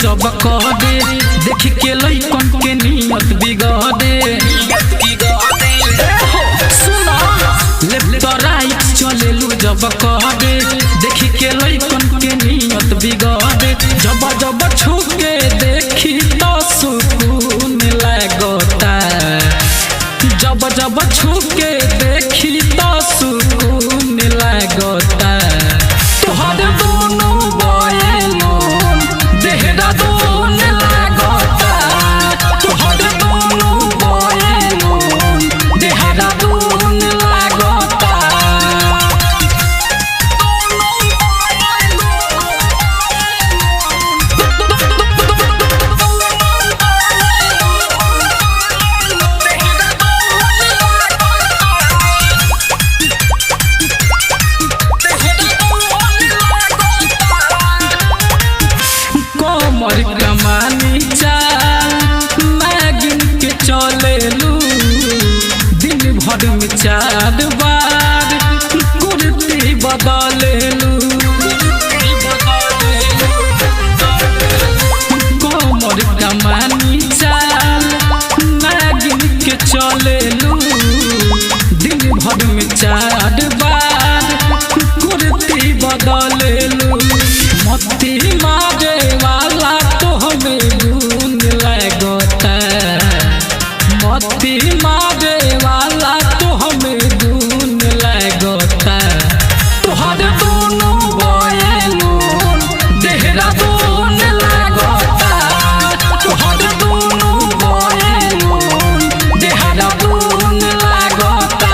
जब कह दे देख के लइकन के नियत बिगड़े सुना लेफ्ट राइट चलेलू जब कह दे देख के लइकन के नियत बिगड़े जब जब छू के देखी तो सुकून लगता जब जब छू के देखी तो सुकून लगता तोहर दोनों बयलून देहरादून लगता तोहर दोनों बयलून देहरादून लगता कमर कमानी नागिन के चलेलू दिन भर में 4 बार कुर्ती बदलेलू कमर कमानी नागिन के चलेलू दिन भर में 4 बार कुर्ती बदलेलू मत्ती मारे वाला तो हमें गुण लगता मत्ती मारे वाला तो हमें गुण लगता तोहर दोनों बयलून देहरादून लगता तोहर दोनों बयलून देहरादून लगता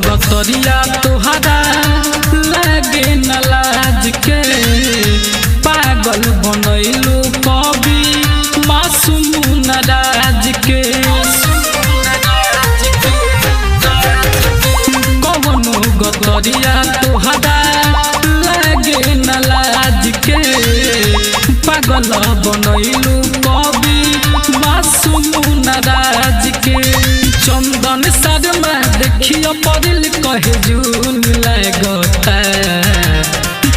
गतरिया तोहरा लगे न लाज के पागल बनैलू कवि मासूम नाराज के कवनो गतरिया तोहरा लगे न लाज के पागल बनैलू कवि मासूम नाराज के चंदन शर्मा देखियो परिल कहे जून लगता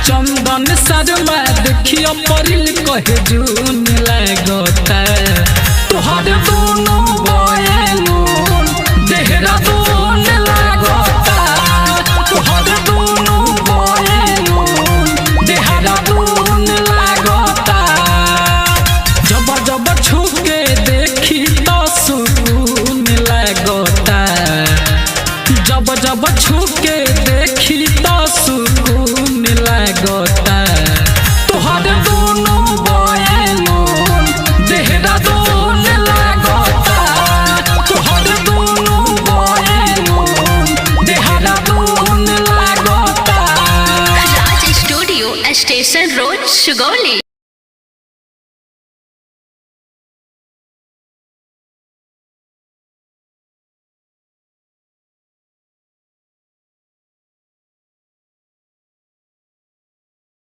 चंदन शर्मा देखियो परिल कहे जून लगता तोहर दोनों बयलून देहरादून लगता तोहर दोनों बयलून देहरादून लगता जब जब छू के देखी तो सुकून लगता जब जब छू के देखी तो सुकून लगता तोहर दोनों बयलून देहरादून लगता तोहर दोनों बयलून देहरादून लगता राज स्टूडियो स्टेशन रोड सुगौली।